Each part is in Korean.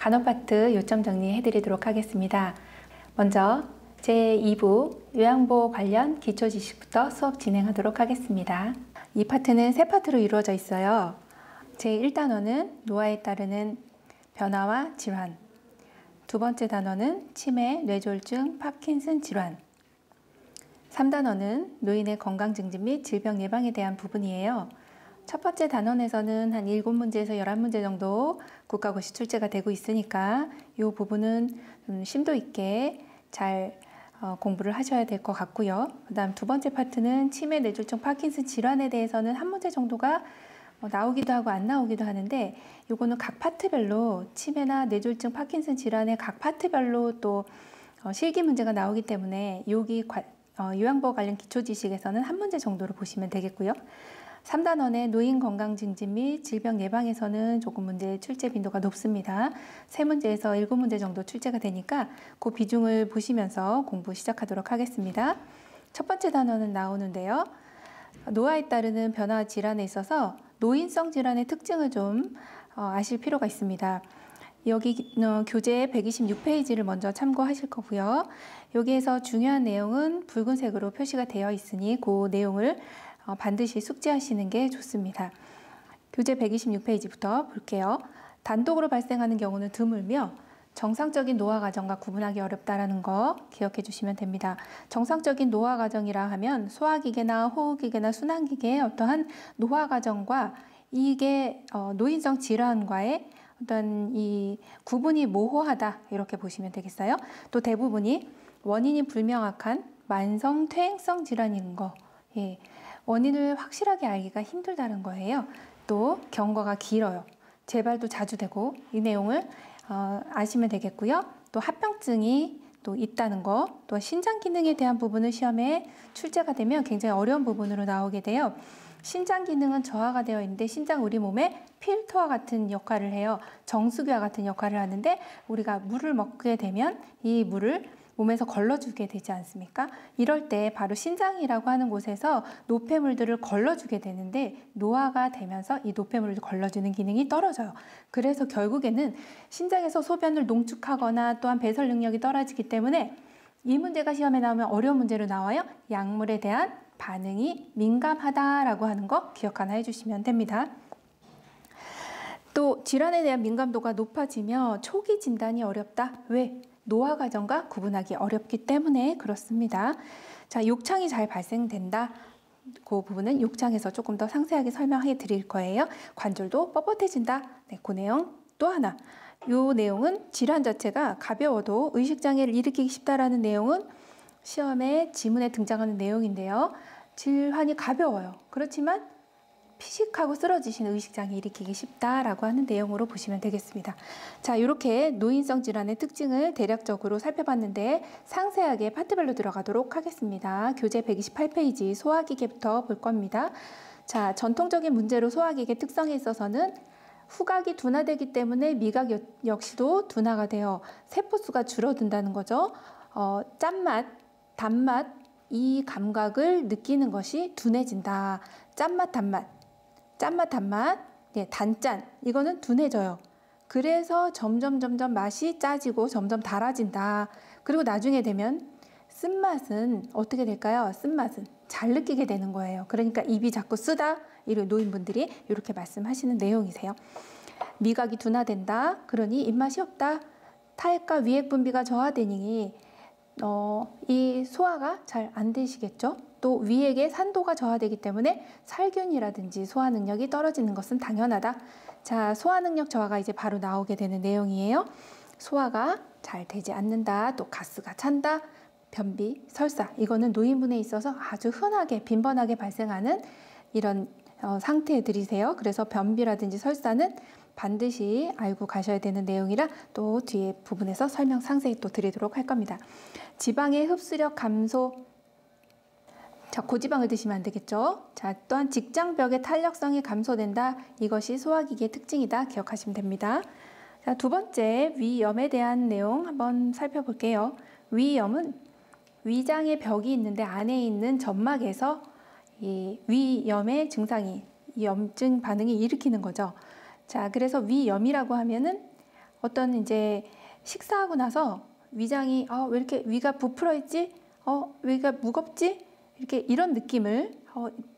간호 파트 요점 정리해 드리도록 하겠습니다. 먼저 제2부 요양보호 관련 기초 지식부터 수업 진행하도록 하겠습니다. 이 파트는 세 파트로 이루어져 있어요. 제1단원은 노화에 따르는 변화와 질환, 두 번째 단원은 치매, 뇌졸중, 파킨슨 질환, 3단원은 노인의 건강 증진 및 질병 예방에 대한 부분이에요. 첫 번째 단원에서는 한 7문제에서 11문제 정도 국가고시 출제가 되고 있으니까 이 부분은 심도 있게 잘 공부를 하셔야 될 것 같고요. 그 다음 두 번째 파트는 치매, 뇌졸중, 파킨슨 질환에 대해서는 한 문제 정도가 나오기도 하고 안 나오기도 하는데 요거는 각 파트별로 치매나 뇌졸중, 파킨슨 질환의 각 파트별로 또 실기 문제가 나오기 때문에 여기 요양보호 관련 기초 지식에서는 한 문제 정도로 보시면 되겠고요. 3단원의 노인 건강 증진 및 질병 예방에서는 조금 문제 출제 빈도가 높습니다. 3문제에서 7문제 정도 출제가 되니까 그 비중을 보시면서 공부 시작하도록 하겠습니다. 첫 번째 단원은 나오는데요. 노화에 따르는 변화 질환에 있어서 노인성 질환의 특징을 좀 아실 필요가 있습니다. 여기 교재 126페이지를 먼저 참고하실 거고요. 여기에서 중요한 내용은 붉은색으로 표시가 되어 있으니 그 내용을 반드시 숙지하시는 게 좋습니다. 교재 126페이지부터 볼게요. 단독으로 발생하는 경우는 드물며 정상적인 노화 과정과 구분하기 어렵다라는 거 기억해 주시면 됩니다. 정상적인 노화 과정이라 하면 소화기계나 호흡기계나 순환기계의 어떠한 노화 과정과 이게 노인성 질환과의 어떤 이 구분이 모호하다 이렇게 보시면 되겠어요. 또 대부분이 원인이 불명확한 만성 퇴행성 질환인 거, 원인을 확실하게 알기가 힘들다는 거예요. 또 경과가 길어요. 재발도 자주 되고 이 내용을 아시면 되겠고요. 또 합병증이 또 있다는 거, 또 신장 기능에 대한 부분은 시험에 출제가 되면 굉장히 어려운 부분으로 나오게 돼요. 신장 기능은 저하가 되어 있는데 신장 우리 몸에 필터와 같은 역할을 해요. 정수기와 같은 역할을 하는데 우리가 물을 먹게 되면 이 물을 몸에서 걸러주게 되지 않습니까? 이럴 때 바로 신장이라고 하는 곳에서 노폐물들을 걸러주게 되는데 노화가 되면서 이 노폐물을 걸러주는 기능이 떨어져요. 그래서 결국에는 신장에서 소변을 농축하거나 또한 배설 능력이 떨어지기 때문에 이 문제가 시험에 나오면 어려운 문제로 나와요. 약물에 대한 반응이 민감하다라고 하는 거 기억 하나 해주시면 됩니다. 또 질환에 대한 민감도가 높아지며 초기 진단이 어렵다. 왜? 노화 과정과 구분하기 어렵기 때문에 그렇습니다. 자, 욕창이 잘 발생된다. 그 부분은 욕창에서 조금 더 상세하게 설명해 드릴 거예요. 관절도 뻣뻣해진다. 네, 그 내용 또 하나. 이 내용은 질환 자체가 가벼워도 의식장애를 일으키기 쉽다라는 내용은 시험에 지문에 등장하는 내용인데요. 질환이 가벼워요. 그렇지만 피식하고 쓰러지시는 의식장애 일으키기 쉽다라고 하는 내용으로 보시면 되겠습니다. 자, 이렇게 노인성 질환의 특징을 대략적으로 살펴봤는데 상세하게 파트별로 들어가도록 하겠습니다. 교재 128페이지 소화기계부터 볼 겁니다. 자, 전통적인 문제로 소화기계 특성에 있어서는 후각이 둔화되기 때문에 미각 역시도 둔화가 되어 세포수가 줄어든다는 거죠. 짠맛, 단맛 이 감각을 느끼는 것이 둔해진다. 짠맛, 단맛, 단짠 이거는 둔해져요. 그래서 점점 맛이 짜지고 점점 달아진다. 그리고 나중에 되면 쓴맛은 어떻게 될까요? 쓴맛은 잘 느끼게 되는 거예요. 그러니까 입이 자꾸 쓰다 이런 노인분들이 이렇게 말씀하시는 내용이세요. 미각이 둔화된다. 그러니 입맛이 없다. 탈과 위액 분비가 저하되니 이 소화가 잘 안 되시겠죠? 또 위액의 산도가 저하되기 때문에 살균이라든지 소화 능력이 떨어지는 것은 당연하다. 자, 소화 능력 저하가 이제 바로 나오게 되는 내용이에요. 소화가 잘 되지 않는다. 또 가스가 찬다. 변비, 설사 이거는 노인분에 있어서 아주 흔하게 빈번하게 발생하는 이런 상태들이세요. 그래서 변비라든지 설사는 반드시 알고 가셔야 되는 내용이라 또 뒤에 부분에서 설명 상세히 또 드리도록 할 겁니다. 지방의 흡수력 감소. 자, 고지방을 드시면 안 되겠죠. 자, 또한 직장벽의 탄력성이 감소된다. 이것이 소화기계의 특징이다. 기억하시면 됩니다. 자, 두 번째 위염에 대한 내용 한번 살펴볼게요. 위염은 위장의 벽이 있는데 안에 있는 점막에서 이 위염의 증상이 이 염증 반응이 일으키는 거죠. 자, 그래서 위염이라고 하면은 어떤 이제 식사하고 나서 위장이 왜 이렇게 위가 부풀어 있지? 위가 무겁지? 이렇게 이런 느낌을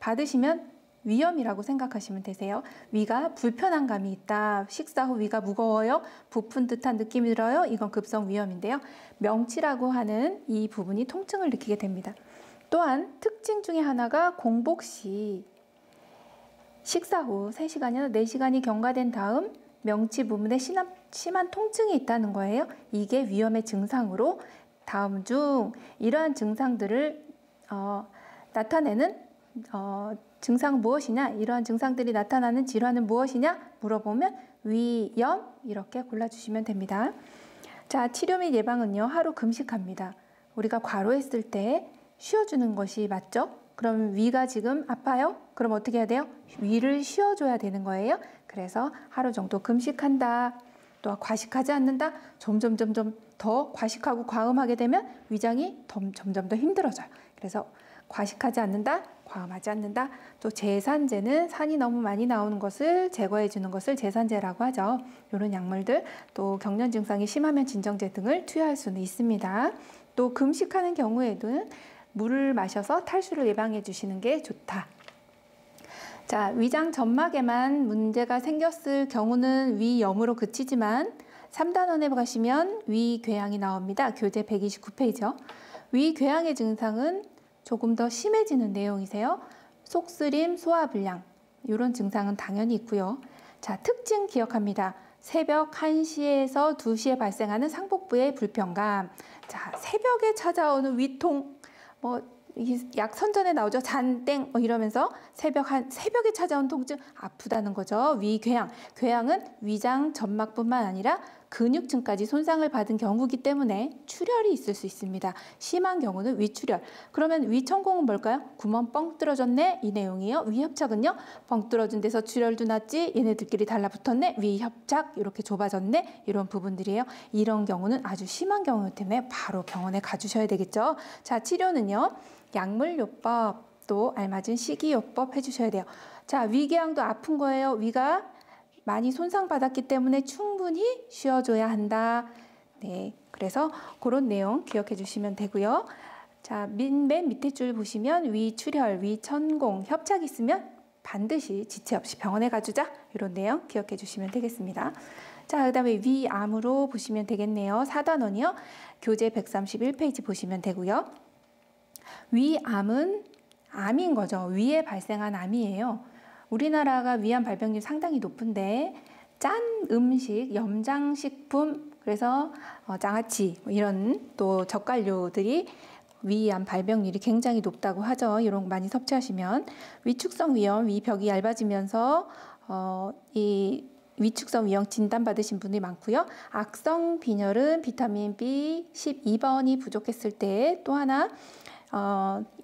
받으시면 위염이라고 생각하시면 되세요. 위가 불편한 감이 있다. 식사 후 위가 무거워요. 부푼 듯한 느낌이 들어요. 이건 급성 위염인데요. 명치라고 하는 이 부분이 통증을 느끼게 됩니다. 또한 특징 중에 하나가 공복 시 식사 후 3시간이나 4시간이 경과된 다음 명치 부분에 심한 통증이 있다는 거예요. 이게 위염의 증상으로 다음 중 이러한 증상들을 나타내는 증상은 무엇이냐? 이러한 증상들이 나타나는 질환은 무엇이냐? 물어보면 위염 이렇게 골라주시면 됩니다. 자, 치료 및 예방은요. 하루 금식합니다. 우리가 과로했을 때 쉬어주는 것이 맞죠? 그럼 위가 지금 아파요? 그럼 어떻게 해야 돼요? 위를 쉬어줘야 되는 거예요. 그래서 하루 정도 금식한다. 또 과식하지 않는다. 점점 더 과식하고 과음하게 되면 위장이 점점 더 힘들어져요. 그래서 과식하지 않는다. 과음하지 않는다. 또 제산제는 산이 너무 많이 나오는 것을 제거해 주는 것을 제산제라고 하죠. 이런 약물들, 또 경련 증상이 심하면 진정제 등을 투여할 수는 있습니다. 또 금식하는 경우에는 물을 마셔서 탈수를 예방해 주시는 게 좋다. 자, 위장 점막에만 문제가 생겼을 경우는 위염으로 그치지만 3단원에 가시면 위궤양이 나옵니다. 교재 129페이지요. 위궤양의 증상은 조금 더 심해지는 내용이세요. 속쓰림, 소화불량 이런 증상은 당연히 있고요. 자, 특징 기억합니다. 새벽 1시에서 2시에 발생하는 상복부의 불편감. 자, 새벽에 찾아오는 위통, 약 선전에 나오죠. 잔땡 이러면서 새벽에 찾아온 통증 아프다는 거죠. 위궤양. 궤양은 위장 점막뿐만 아니라 근육층까지 손상을 받은 경우이기 때문에 출혈이 있을 수 있습니다. 심한 경우는 위출혈. 그러면 위천공은 뭘까요? 구멍 뻥 뚫어졌네 이 내용이에요. 위협착은요? 뻥 뚫어진 데서 출혈도 났지 얘네들끼리 달라붙었네. 위협착 이렇게 좁아졌네 이런 부분들이에요. 이런 경우는 아주 심한 경우 때문에 바로 병원에 가주셔야 되겠죠. 자, 치료는요. 약물요법 또 알맞은 식이요법 해주셔야 돼요. 자, 위궤양도 아픈 거예요. 위가 많이 손상받았기 때문에 충분히 쉬어줘야 한다. 네, 그래서 그런 내용 기억해 주시면 되고요. 자, 맨 밑에 줄 보시면 위출혈, 위천공, 협착 있으면 반드시 지체 없이 병원에 가주자. 이런 내용 기억해 주시면 되겠습니다. 자, 그 다음에 위암으로 보시면 되겠네요. 4단원이요. 교재 131페이지 보시면 되고요. 위암은 암인 거죠. 위에 발생한 암이에요. 우리나라가 위암 발병률 상당히 높은데 짠 음식, 염장식품, 그래서 장아찌 이런 또 젓갈류들이 위암 발병률이 굉장히 높다고 하죠. 이런 거 많이 섭취하시면 위축성 위염, 위벽이 얇아지면서 이 위축성 위염 진단받으신 분이 많고요. 악성 빈혈은 비타민 B12번이 부족했을 때 또 하나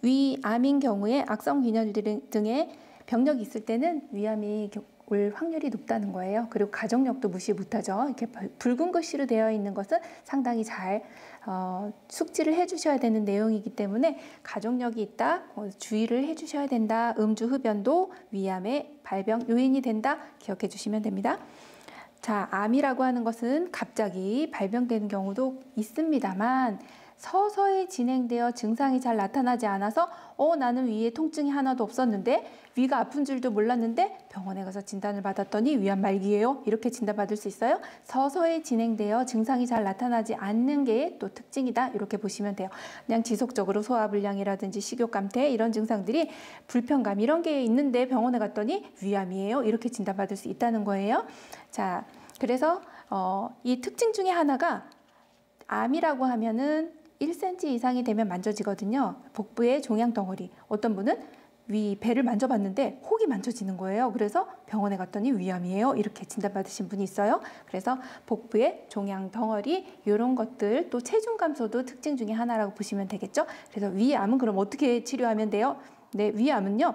위암인 경우에 악성 빈혈 등의 병력이 있을 때는 위암이 올 확률이 높다는 거예요. 그리고 가족력도 무시 못하죠. 이렇게 붉은 글씨로 되어 있는 것은 상당히 잘 숙지를 해주셔야 되는 내용이기 때문에 가족력이 있다, 주의를 해주셔야 된다. 음주 흡연도 위암의 발병 요인이 된다. 기억해 주시면 됩니다. 자, 암이라고 하는 것은 갑자기 발병되는 경우도 있습니다만 서서히 진행되어 증상이 잘 나타나지 않아서 나는 위에 통증이 하나도 없었는데 위가 아픈 줄도 몰랐는데 병원에 가서 진단을 받았더니 위암 말기예요. 이렇게 진단받을 수 있어요. 서서히 진행되어 증상이 잘 나타나지 않는 게 또 특징이다. 이렇게 보시면 돼요. 그냥 지속적으로 소화불량이라든지 식욕감퇴 이런 증상들이 불편감 이런 게 있는데 병원에 갔더니 위암이에요. 이렇게 진단받을 수 있다는 거예요. 자, 그래서 이 특징 중에 하나가 암이라고 하면은 1cm 이상이 되면 만져지거든요. 복부의 종양 덩어리. 어떤 분은 배를 만져봤는데 혹이 만져지는 거예요. 그래서 병원에 갔더니 위암이에요. 이렇게 진단받으신 분이 있어요. 그래서 복부의 종양 덩어리 이런 것들 또 체중 감소도 특징 중에 하나라고 보시면 되겠죠. 그래서 위암은 그럼 어떻게 치료하면 돼요? 네, 위암은요.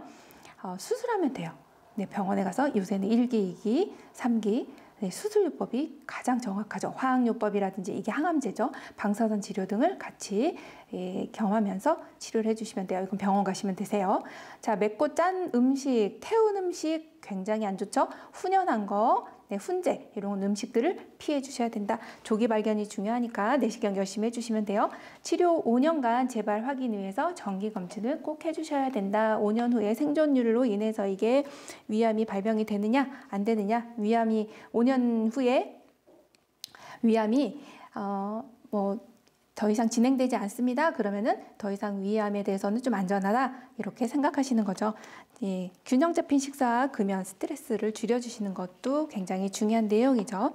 수술하면 돼요. 네, 병원에 가서 요새는 1기, 2기, 3기 네, 수술요법이 가장 정확하죠. 화학요법이라든지 이게 항암제죠. 방사선 치료 등을 같이 겸하면서 치료를 해주시면 돼요. 이건 병원 가시면 되세요. 자, 맵고 짠 음식, 태운 음식 굉장히 안 좋죠. 훈연한 거, 훈제 이런 음식들을 피해 주셔야 된다. 조기 발견이 중요하니까 내시경 열심히 해주시면 돼요. 치료 5년간 재발 확인 위해서 정기 검진을 꼭 해주셔야 된다. 5년 후에 생존율로 인해서 이게 위암이 발병이 되느냐 안 되느냐, 위암이 5년 후에 위암이 더 이상 진행되지 않습니다. 그러면은 더 이상 위암에 대해서는 좀 안전하다 이렇게 생각하시는 거죠. 예, 균형 잡힌 식사와 금연, 스트레스를 줄여주시는 것도 굉장히 중요한 내용이죠.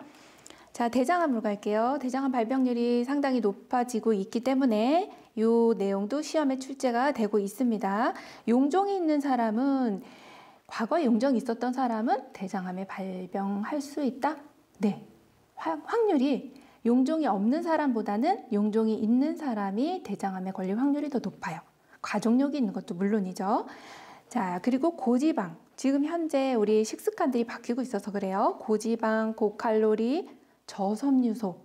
자, 대장암으로 갈게요. 대장암 발병률이 상당히 높아지고 있기 때문에 이 내용도 시험에 출제가 되고 있습니다. 용종이 있는 사람은, 과거에 용종이 있었던 사람은 대장암에 발병할 수 있다? 네, 확률이 용종이 없는 사람보다는 용종이 있는 사람이 대장암에 걸릴 확률이 더 높아요. 가족력이 있는 것도 물론이죠. 자, 그리고 고지방. 지금 현재 우리 식습관들이 바뀌고 있어서 그래요. 고지방, 고칼로리, 저섬유소.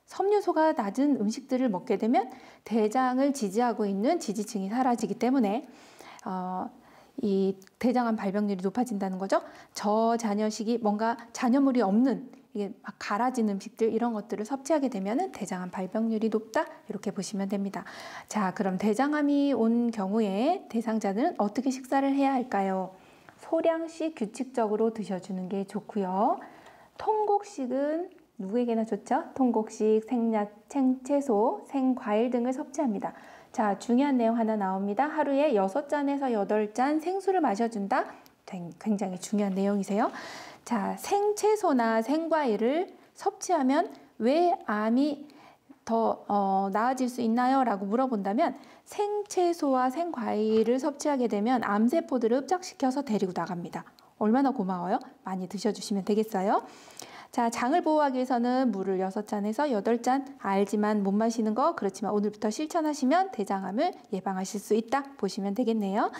섬유소가 낮은 음식들을 먹게 되면 대장을 지지하고 있는 지지층이 사라지기 때문에 이 대장암 발병률이 높아진다는 거죠. 저잔여식이, 뭔가 잔여물이 없는, 이게 막 갈아진 음식들, 이런 것들을 섭취하게 되면 대장암 발병률이 높다, 이렇게 보시면 됩니다. 자, 그럼 대장암이 온 경우에 대상자는 어떻게 식사를 해야 할까요? 소량씩 규칙적으로 드셔주는 게 좋고요. 통곡식은 누구에게나 좋죠? 통곡식, 생야채, 생채소, 생과일 등을 섭취합니다. 자, 중요한 내용 하나 나옵니다. 하루에 6잔에서 8잔 생수를 마셔준다. 굉장히 중요한 내용이세요. 자, 생채소나 생과일을 섭취하면 왜 암이 더 나아질 수 있나요? 라고 물어본다면, 생채소와 생과일을 섭취하게 되면 암세포들을 흡착시켜서 데리고 나갑니다. 얼마나 고마워요? 많이 드셔주시면 되겠어요. 자, 장을 보호하기 위해서는 물을 6잔에서 8잔, 알지만 못 마시는 거, 그렇지만 오늘부터 실천하시면 대장암을 예방하실 수 있다 보시면 되겠네요.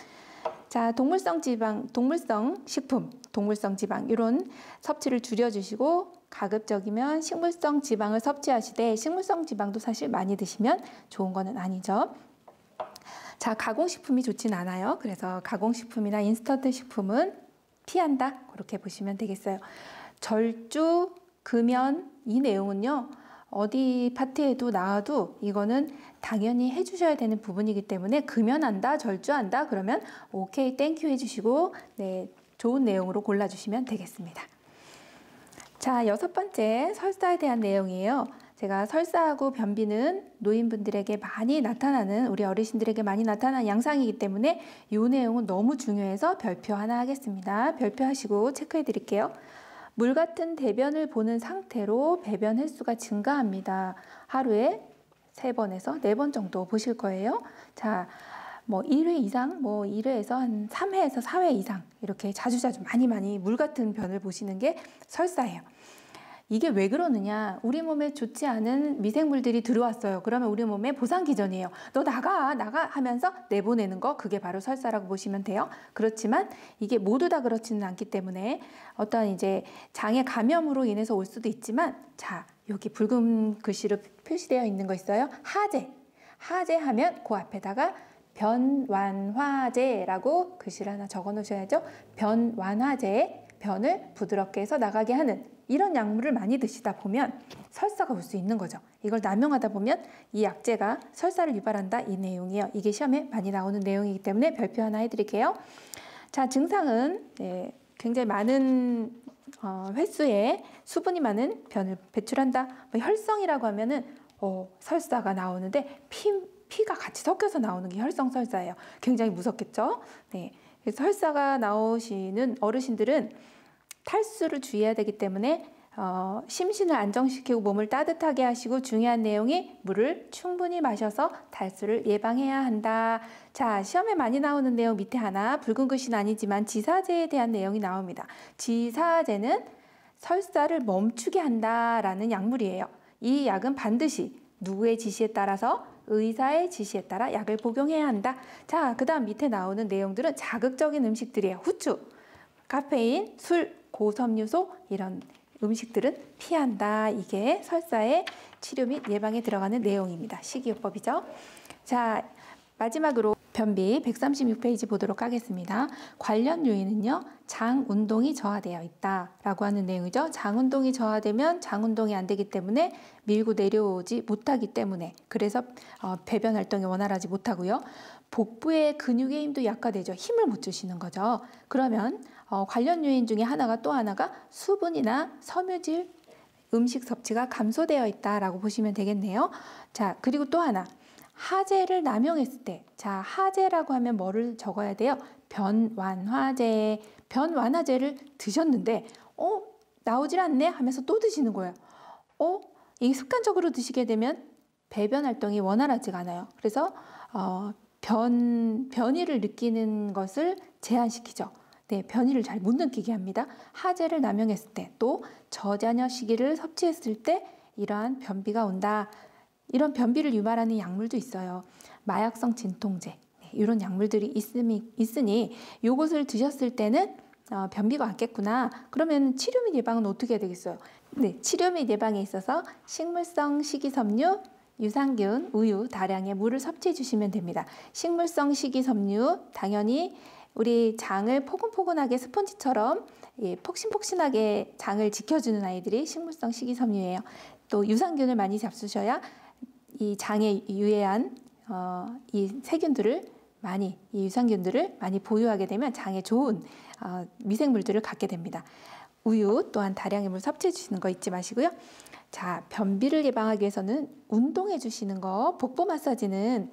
자, 동물성 지방, 동물성 식품, 동물성 지방 이런 섭취를 줄여주시고, 가급적이면 식물성 지방을 섭취하시되, 식물성 지방도 사실 많이 드시면 좋은 거는 아니죠. 자, 가공식품이 좋진 않아요. 그래서 가공식품이나 인스턴트 식품은 피한다, 그렇게 보시면 되겠어요. 절주, 금연, 이 내용은요, 어디 파트에도 나와도 이거는 당연히 해주셔야 되는 부분이기 때문에, 금연한다, 절주한다 그러면 오케이, 땡큐 해주시고, 네, 좋은 내용으로 골라주시면 되겠습니다. 자, 6번째 설사에 대한 내용이에요. 제가 설사하고 변비는 노인분들에게 많이 나타나는, 우리 어르신들에게 많이 나타나는 양상이기 때문에 이 내용은 너무 중요해서 별표 하나 하겠습니다. 별표하시고 체크해 드릴게요. 물 같은 대변을 보는 상태로 배변 횟수가 증가합니다. 하루에 3번에서 4번 정도 보실 거예요. 자, 뭐 1회 이상, 뭐 1회에서 한 3회에서 4회 이상 이렇게 자주자주 많이 물 같은 변을 보시는 게 설사예요. 이게 왜 그러느냐? 우리 몸에 좋지 않은 미생물들이 들어왔어요. 그러면 우리 몸에 보상기전이에요. 너 나가 하면서 내보내는 거, 그게 바로 설사라고 보시면 돼요. 그렇지만 이게 모두 다 그렇지는 않기 때문에 어떤 이제 장의 감염으로 인해서 올 수도 있지만, 자, 여기 붉은 글씨로 표시되어 있는 거 있어요. 하제. 하제 하면 그 앞에다가 변완화제라고 글씨를 하나 적어 놓으셔야죠. 변완화제, 변을 부드럽게 해서 나가게 하는 이런 약물을 많이 드시다 보면 설사가 올 수 있는 거죠. 이걸 남용하다 보면 이 약재가 설사를 유발한다, 이 내용이에요. 이게 시험에 많이 나오는 내용이기 때문에 별표 하나 해드릴게요. 자, 증상은 굉장히 많은 횟수의 수분이 많은 변을 배출한다. 뭐 혈성이라고 하면은 설사가 나오는데 피가 같이 섞여서 나오는 게 혈성 설사예요. 굉장히 무섭겠죠? 네. 그래서 설사가 나오시는 어르신들은 탈수를 주의해야 되기 때문에 심신을 안정시키고 몸을 따뜻하게 하시고, 중요한 내용이 물을 충분히 마셔서 탈수를 예방해야 한다. 자, 시험에 많이 나오는 내용 밑에 하나, 붉은 글씨는 아니지만 지사제에 대한 내용이 나옵니다. 지사제는 설사를 멈추게 한다라는 약물이에요. 이 약은 반드시 누구의 지시에 따라서, 의사의 지시에 따라 약을 복용해야 한다. 자, 그 다음 밑에 나오는 내용들은 자극적인 음식들이에요. 후추, 카페인, 술, 고섬유소, 이런 음식들은 피한다. 이게 설사의 치료 및 예방에 들어가는 내용입니다. 식이요법이죠. 자, 마지막으로 변비 136페이지 보도록 하겠습니다. 관련 요인은요, 장 운동이 저하되어 있다라고 하는 내용이죠. 장 운동이 저하되면 장 운동이 안 되기 때문에 밀고 내려오지 못하기 때문에, 그래서 배변 활동이 원활하지 못하고요. 복부의 근육의 힘도 약화되죠. 힘을 못 주시는 거죠. 그러면 관련 요인 중에 또 하나가 수분이나 섬유질 음식 섭취가 감소되어 있다라고 보시면 되겠네요. 자, 그리고 또 하나. 하재를 남용했을 때, 자, 하재라고 하면 뭐를 적어야 돼요? 변완화제. 변완화제를 드셨는데 나오질 않네 하면서 또 드시는 거예요. 이게 습관적으로 드시게 되면 배변 활동이 원활하지가 않아요. 그래서 변이를 느끼는 것을 제한시키죠. 네, 변이를 잘 못 느끼게 합니다. 하재를 남용했을 때, 또 저자녀 시기를 섭취했을 때 이러한 변비가 온다. 이런 변비를 유발하는 약물도 있어요. 마약성 진통제, 이런 약물들이 있으니 이것을 드셨을 때는 변비가 왔겠구나. 그러면 치료 및 예방은 어떻게 해야 되겠어요? 네, 치료 및 예방에 있어서 식물성 식이섬유, 유산균, 우유, 다량의 물을 섭취해 주시면 됩니다. 식물성 식이섬유, 당연히 우리 장을 포근포근하게 스펀지처럼 폭신폭신하게 장을 지켜주는 아이들이 식물성 식이섬유예요. 또 유산균을 많이 잡수셔야 이 장에 유해한 이 세균들을 이 유산균들을 많이 보유하게 되면 장에 좋은 미생물들을 갖게 됩니다. 우유 또한 다량의 물 섭취해 주시는 거 잊지 마시고요. 자, 변비를 예방하기 위해서는 운동해 주시는 거. 복부 마사지는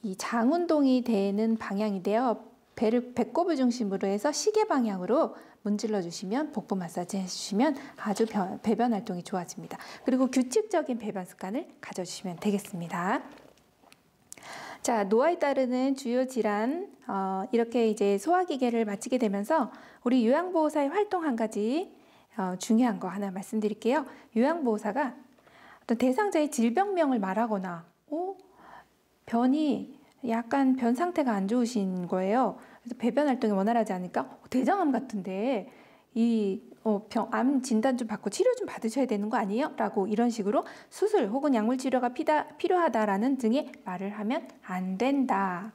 이 장 운동이 되는 방향인데요. 배꼽을 중심으로 해서 시계 방향으로 문질러 주시면, 복부 마사지 해주시면 아주 배변 활동이 좋아집니다. 그리고 규칙적인 배변 습관을 가져주시면 되겠습니다. 자, 노화에 따르는 주요 질환, 이렇게 이제 소화기계를 마치게 되면서 우리 요양보호사의 활동 한 가지 중요한 거 하나 말씀드릴게요. 요양보호사가 어떤 대상자의 질병명을 말하거나 약간 변 상태가 안 좋으신 거예요. 그래서 배변 활동이 원활하지 않으니까 대장암 같은데 암 진단 좀 받고 치료 좀 받으셔야 되는 거 아니에요? 라고 이런 식으로 수술 혹은 약물 치료가 필요하다라는 등의 말을 하면 안 된다.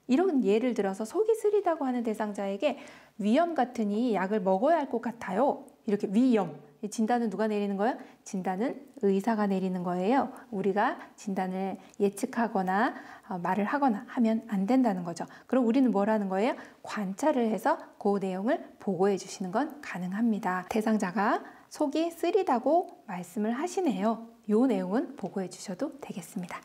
이런 예를 들어서 속이 쓰리다고 하는 대상자에게 위염 같으니 약을 먹어야 할 것 같아요. 이렇게 위염. 이 진단은 누가 내리는 거예요? 진단은 의사가 내리는 거예요. 우리가 진단을 예측하거나 말을 하거나 하면 안 된다는 거죠. 그럼 우리는 뭘 하는 거예요? 관찰을 해서 그 내용을 보고해 주시는 건 가능합니다. 대상자가 속이 쓰리다고 말씀을 하시네요. 이 내용은 보고해 주셔도 되겠습니다.